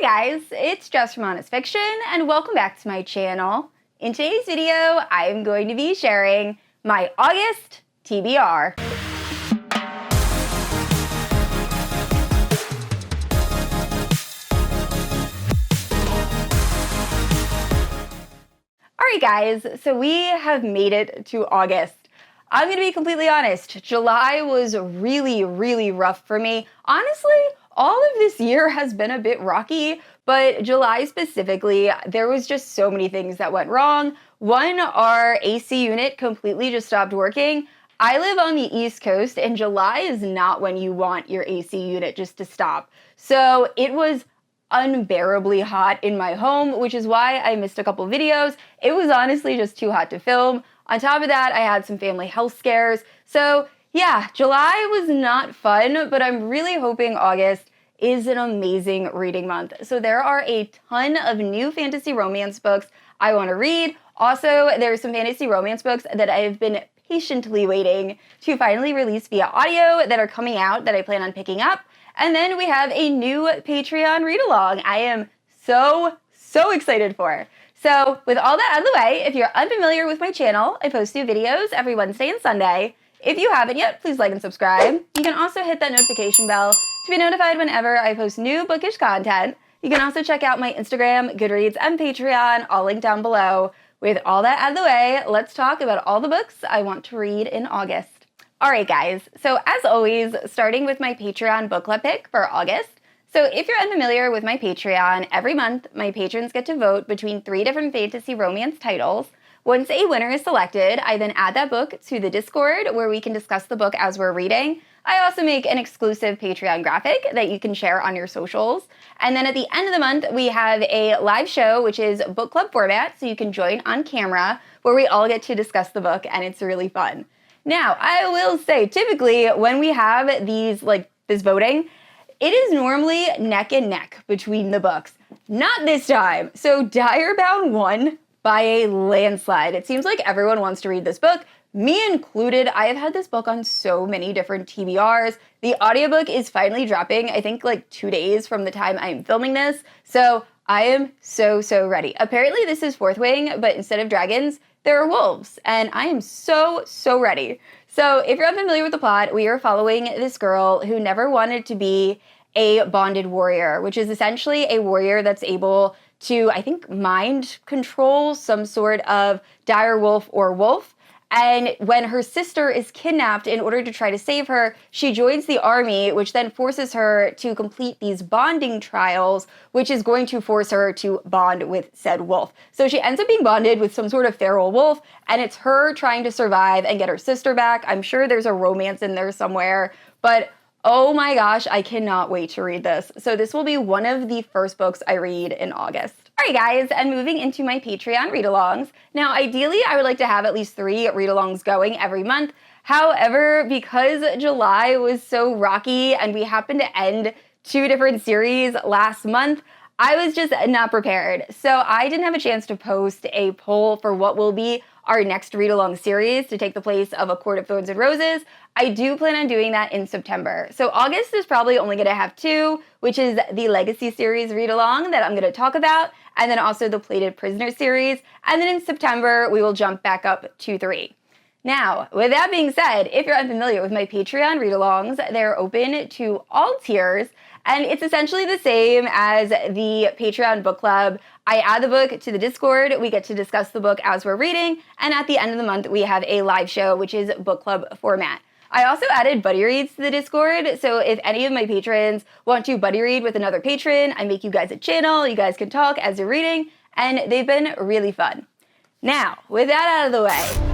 Hi guys, it's Jess from Honest Fiction, and welcome back to my channel. In today's video, I am going to be sharing my August TBR. Alright guys, so we have made it to August. I'm going to be completely honest, July was really rough for me. Honestly, all of this year has been a bit rocky, but July specifically, there was just so many things that went wrong. One, our AC unit completely just stopped working. I live on the East Coast, and July is not when you want your AC unit just to stop. So it was unbearably hot in my home, which is why I missed a couple videos. It was honestly just too hot to film. On top of that, I had some family health scares. So yeah, July was not fun, but I'm really hoping August is an amazing reading month. So there are a ton of new fantasy romance books I want to read. Also, there's some fantasy romance books that I've been patiently waiting to finally release via audio that are coming out that I plan on picking up. And then we have a new Patreon read-along I am so excited for. So with all that out of the way, if you're unfamiliar with my channel, I post new videos every Wednesday and Sunday. If you haven't yet, please like and subscribe. You can also hit that notification bell to be notified whenever I post new bookish content. You can also check out my Instagram, Goodreads, and Patreon, all linked down below. With all that out of the way, let's talk about all the books I want to read in August. Alright guys, so as always, starting with my Patreon book club pick for August. So if you're unfamiliar with my Patreon, every month my patrons get to vote between 3 different fantasy romance titles. Once a winner is selected, I then add that book to the Discord where we can discuss the book as we're reading. I also make an exclusive Patreon graphic that you can share on your socials. And then at the end of the month, we have a live show, which is book club format, so you can join on camera, where we all get to discuss the book, and it's really fun. Now, I will say, typically, when we have these, this voting, it is normally neck and neck between the books. Not this time. So Direbound won by a landslide. It seems like everyone wants to read this book, me included. I have had this book on so many different TBRs. The audiobook is finally dropping, I think 2 days from the time I'm filming this. So I am so ready. Apparently this is Fourth Wing, but instead of dragons, there are wolves. And I am so ready. So if you're unfamiliar with the plot, we are following this girl who never wanted to be a bonded warrior, which is essentially a warrior that's able to, I think, mind control some sort of dire wolf or wolf. And when her sister is kidnapped in order to try to save her, she joins the army, which then forces her to complete these bonding trials, which is going to force her to bond with said wolf. So she ends up being bonded with some sort of feral wolf, and it's her trying to survive and get her sister back. I'm sure there's a romance in there somewhere, but oh my gosh, I cannot wait to read this. So this will be one of the first books I read in August. Alright guys, and moving into my Patreon read-alongs. Now ideally, I would like to have at least 3 read-alongs going every month. However, because July was so rocky and we happened to end 2 different series last month, I was just not prepared. So I didn't have a chance to post a poll for what will be our next read-along series to take the place of A Court of Thorns and Roses. I do plan on doing that in September. So August is probably only going to have 2, which is the Legacy series read-along that I'm going to talk about, and then also the Plated Prisoner series. And then in September, we will jump back up to 3. Now, with that being said, if you're unfamiliar with my Patreon read-alongs, they're open to all tiers, and it's essentially the same as the Patreon book club. I add the book to the Discord, we get to discuss the book as we're reading, and at the end of the month, we have a live show, which is book club format. I also added buddy reads to the Discord, so if any of my patrons want to buddy read with another patron, I make you guys a channel, you guys can talk as you're reading, and they've been really fun. Now, with that out of the way,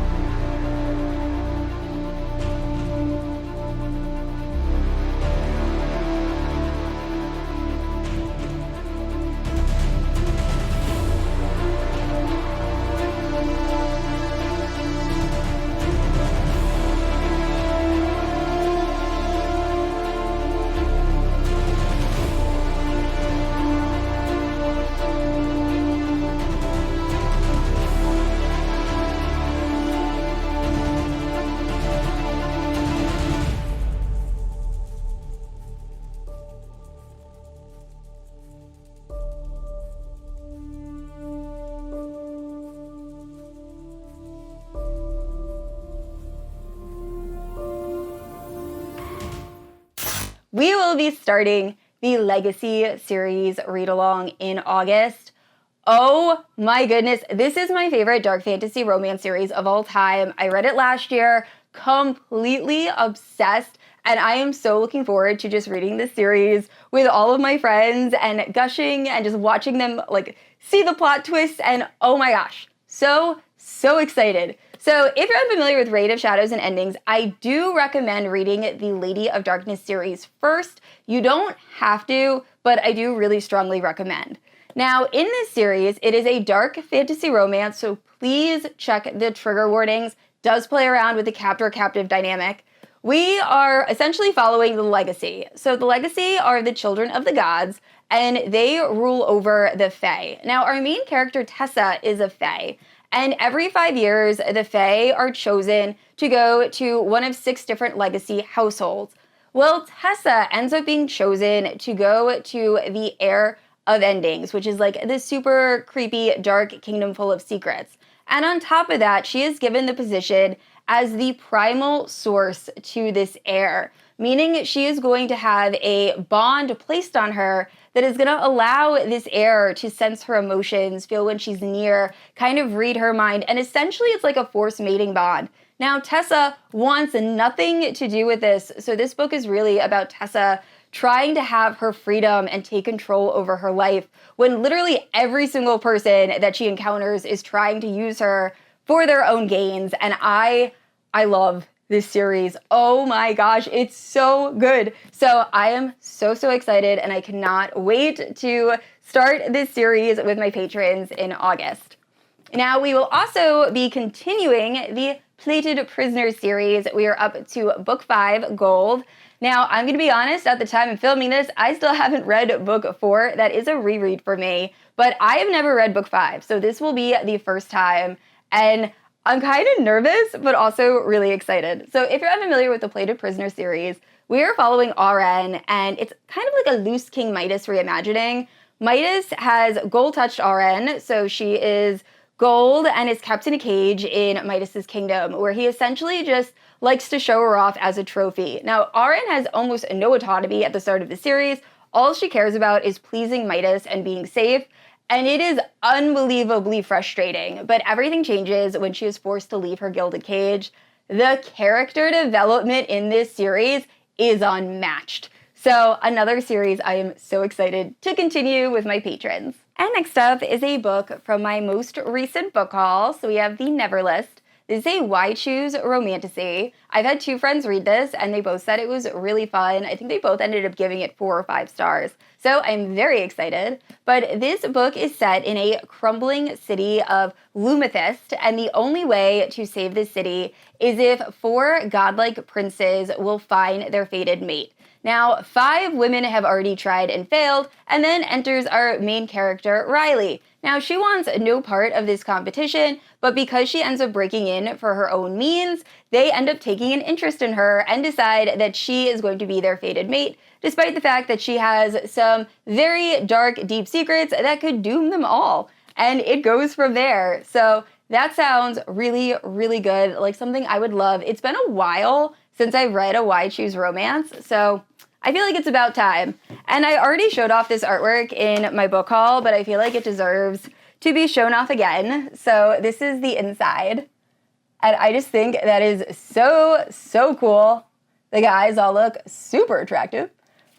we will be starting the Legacy series read-along in August. Oh my goodness, this is my favorite dark fantasy romance series of all time. I read it last year, completely obsessed, and I am so looking forward to just reading this series with all of my friends and gushing and just watching them like see the plot twists, and oh my gosh, so excited. So if you're unfamiliar with Raid of Shadows and Endings, I do recommend reading the Lady of Darkness series first. You don't have to, but I do really strongly recommend. Now, in this series, it is a dark fantasy romance, so please check the trigger warnings. Does play around with the captor-captive dynamic. We are essentially following the Legacy. So the Legacy are the children of the gods, and they rule over the Fae. Now, our main character, Tessa, is a Fae. And every 5 years, the Fae are chosen to go to one of 6 different Legacy households. Well, Tessa ends up being chosen to go to the Heir of Endings, which is like this super creepy, dark kingdom full of secrets. And on top of that, she is given the position as the primal source to this heir, meaning she is going to have a bond placed on her that is going to allow this heir to sense her emotions, feel when she's near, kind of read her mind, and essentially it's like a forced mating bond. Now, Tessa wants nothing to do with this, so this book is really about Tessa trying to have her freedom and take control over her life when literally every single person that she encounters is trying to use her for their own gains, and I love this series. Oh my gosh, it's so good. So I am so excited, and I cannot wait to start this series with my patrons in August. Now, we will also be continuing the Plated Prisoners series. We are up to book 5, Gold. Now, I'm going to be honest, at the time of filming this, I still haven't read book 4. That is a reread for me, but I have never read book 5, so this will be the first time, and I'm kind of nervous, but also really excited. So if you're unfamiliar with the Plated Prisoner series, we are following RN, and it's kind of like a loose King Midas reimagining. Midas has gold-touched RN, so she is gold and is kept in a cage in Midas's kingdom, where he essentially just likes to show her off as a trophy. Now, RN has almost no autonomy at the start of the series. All she cares about is pleasing Midas and being safe, and it is unbelievably frustrating, but everything changes when she is forced to leave her gilded cage. The character development in this series is unmatched. So another series I am so excited to continue with my patrons. And next up is a book from my most recent book haul. So we have the Neverlist. This is a Why Choose Romantasy. I've had 2 friends read this, and they both said it was really fun. I think they both ended up giving it 4 or 5 stars. So I'm very excited. But this book is set in a crumbling city of Lumathist, and the only way to save this city is if 4 godlike princes will find their fated mate. Now, 5 women have already tried and failed, and then enters our main character, Riley. Now, she wants no part of this competition, but because she ends up breaking in for her own means, they end up taking an interest in her and decide that she is going to be their fated mate, despite the fact that she has some very dark, deep secrets that could doom them all. And it goes from there. So that sounds really, really good, like something I would love. It's been a while since I've read a Why Choose romance, so I feel like it's about time. And I already showed off this artwork in my book haul, but I feel like it deserves to be shown off again. So this is the inside. And I just think that is so cool. The guys all look super attractive.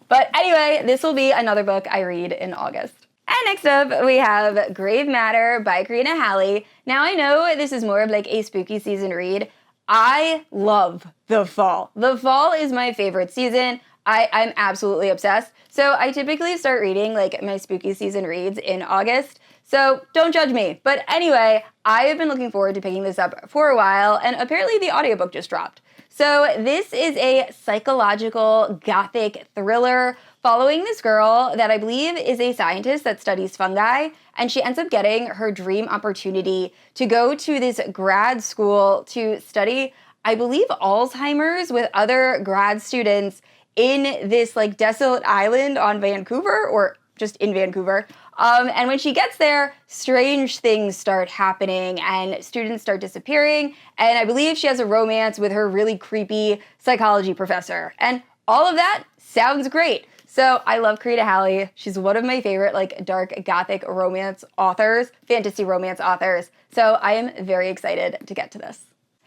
But anyway, this will be another book I read in August. And next up, we have Grave Matter by Karina Halle. Now, I know this is more of like a spooky season read. I love the fall. The fall is my favorite season. I'm absolutely obsessed. So I typically start reading like my spooky season reads in August. So don't judge me. But anyway, I have been looking forward to picking this up for a while, and apparently the audiobook just dropped. So this is a psychological gothic thriller following this girl that I believe is a scientist that studies fungi, and she ends up getting her dream opportunity to go to this grad school to study, I believe, Alzheimer's with other grad students in this like desolate island on Vancouver, or just in Vancouver. And when she gets there, strange things start happening and students start disappearing. And I believe she has a romance with her really creepy psychology professor. And all of that sounds great. So I love Karina Halle. She's one of my favorite like dark gothic romance authors, fantasy romance authors. So I am very excited to get to this.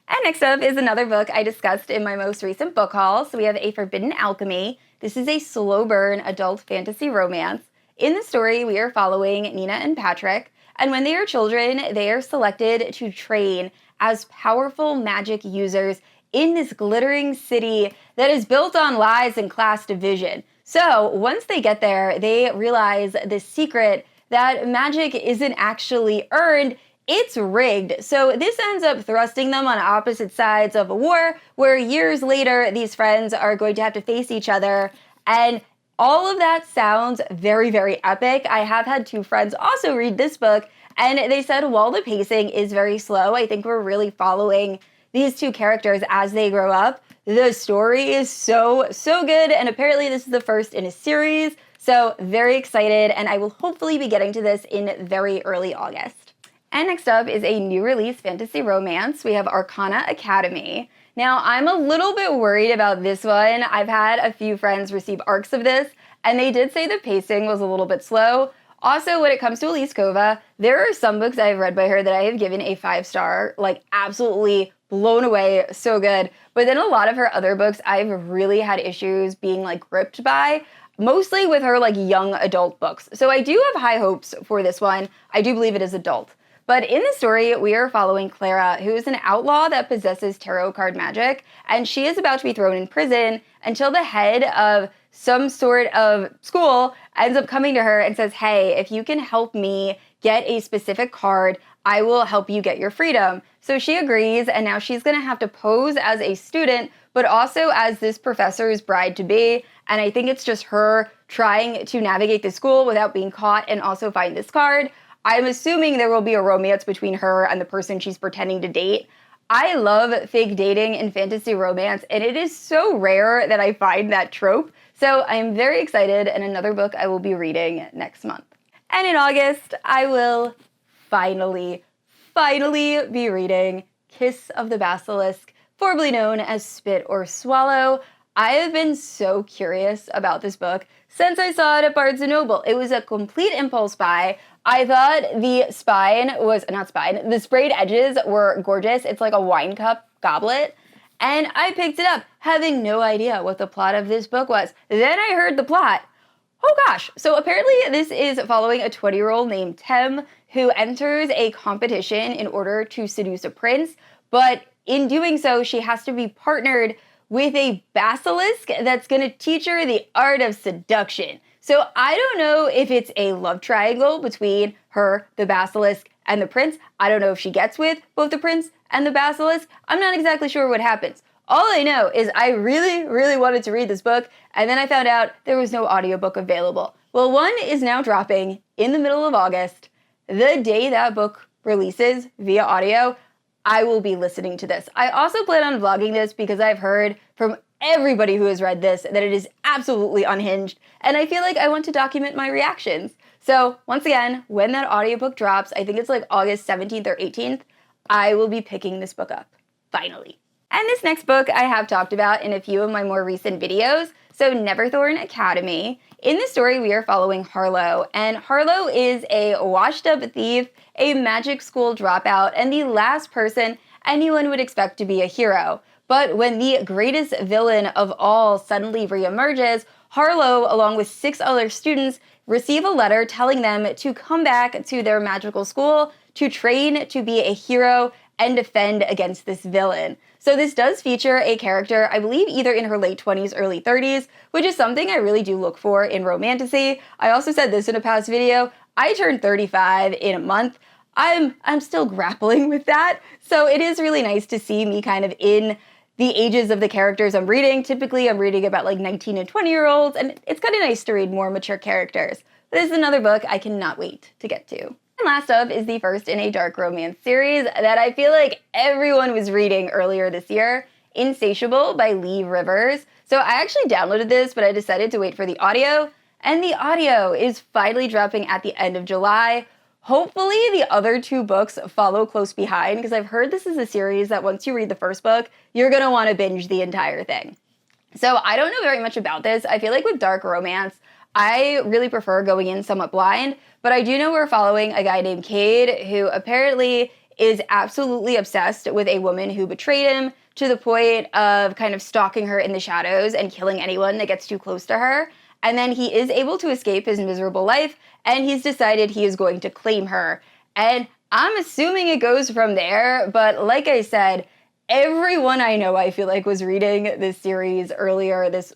And next up is another book I discussed in my most recent book haul. So we have A Forbidden Alchemy. This is a slow burn adult fantasy romance. In the story, we are following Nina and Patrick, and when they are children, they are selected to train as powerful magic users in this glittering city that is built on lies and class division. So once they get there, they realize the secret that magic isn't actually earned, it's rigged. So this ends up thrusting them on opposite sides of a war where years later, these friends are going to have to face each other. And all of that sounds very, very epic. I have had two friends also read this book, and they said while the pacing is very slow, I think we're really following these two characters as they grow up. The story is so good, and apparently this is the first in a series, so very excited, and I will hopefully be getting to this in very early August. And next up is a new release fantasy romance. We have Arcana Academy. Now, I'm a little bit worried about this one. I've had a few friends receive arcs of this, and they did say the pacing was a little bit slow. Also, when it comes to Elise Kova, there are some books I've read by her that I have given a 5-star, like absolutely blown away, so good. But then a lot of her other books I've really had issues being like gripped by, mostly with her like young adult books. So I do have high hopes for this one. I do believe it is adult. But in the story, we are following Clara, who is an outlaw that possesses tarot card magic, and she is about to be thrown in prison until the head of some sort of school ends up coming to her and says, hey, if you can help me get a specific card, I will help you get your freedom. So she agrees, and now she's going to have to pose as a student, but also as this professor's bride-to-be. And I think it's just her trying to navigate the school without being caught and also find this card. I'm assuming there will be a romance between her and the person she's pretending to date. I love fake dating in fantasy romance, and it is so rare that I find that trope. So I'm very excited, and another book I will be reading next month. And in August, I will finally be reading Kiss of the Basilisk, formerly known as Spit or Swallow. I have been so curious about this book since I saw it at Barnes & Noble. It was a complete impulse buy. I thought the sprayed edges were gorgeous. It's like a wine cup goblet. And I picked it up, having no idea what the plot of this book was. Then I heard the plot. Oh gosh. So apparently this is following a 20-year-old named Tem who enters a competition in order to seduce a prince. But in doing so, she has to be partnered with a basilisk that's going to teach her the art of seduction. So I don't know if it's a love triangle between her, the basilisk, and the prince. I don't know if she gets with both the prince and the basilisk. I'm not exactly sure what happens. All I know is I really wanted to read this book, and then I found out there was no audiobook available. Well, one is now dropping in the middle of August. The day that book releases via audio, I will be listening to this. I also plan on vlogging this because I've heard from everybody who has read this that it is absolutely unhinged, and I feel like I want to document my reactions. So once again, when that audiobook drops, I think it's like August 17th or 18th, I will be picking this book up, finally. And this next book I have talked about in a few of my more recent videos, so Neverthorn Academy. In this story, we are following Harlow, and Harlow is a washed-up thief, a magic school dropout, and the last person anyone would expect to be a hero. But when the greatest villain of all suddenly reemerges, Harlow, along with 6 other students, receive a letter telling them to come back to their magical school to train to be a hero and defend against this villain. So this does feature a character, I believe either in her late 20s, early 30s, which is something I really do look for in Romantasy. I also said this in a past video. I turned 35 in a month. I'm still grappling with that. So it is really nice to see me kind of in the ages of the characters I'm reading. Typically, I'm reading about like 19 and 20-year-olds, and it's kind of nice to read more mature characters. But this is another book I cannot wait to get to. And last up is the first in a dark romance series that I feel like everyone was reading earlier this year, Insatiable by Leigh Rivers. So I actually downloaded this, but I decided to wait for the audio, and the audio is finally dropping at the end of July. Hopefully the other 2 books follow close behind, because I've heard this is a series that once you read the first book, you're going to want to binge the entire thing. So I don't know very much about this. I feel like with dark romance, I really prefer going in somewhat blind, but I do know we're following a guy named Jade who apparently is absolutely obsessed with a woman who betrayed him to the point of kind of stalking her in the shadows and killing anyone that gets too close to her. And then he is able to escape his miserable life, and he's decided he is going to claim her. And I'm assuming it goes from there, but like I said, everyone I know, I feel like, was reading this series earlier this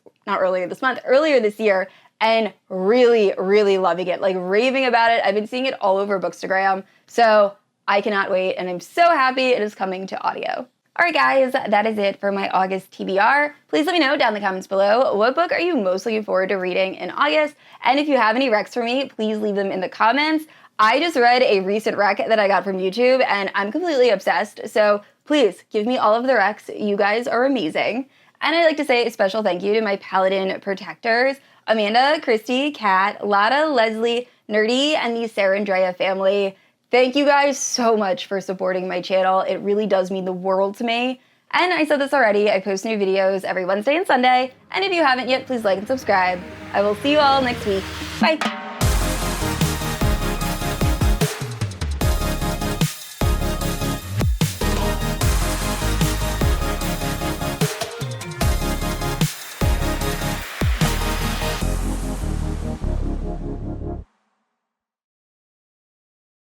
year, and really, really loving it, like raving about it. I've been seeing it all over Bookstagram, so I cannot wait, and I'm so happy it is coming to audio. All right, guys, that is it for my August TBR. Please let me know down in the comments below, what book are you most looking forward to reading in August? And if you have any recs for me, please leave them in the comments. I just read a recent rec that I got from YouTube, and I'm completely obsessed, so please give me all of the recs. You guys are amazing. And I'd like to say a special thank you to my Paladin protectors, Amanda, Christy, Kat, Lotta, Leslie, Nerdy, and the Sarandrea family. Thank you guys so much for supporting my channel. It really does mean the world to me. And I said this already, I post new videos every Wednesday and Sunday, and if you haven't yet, please like and subscribe. I will see you all next week. Bye!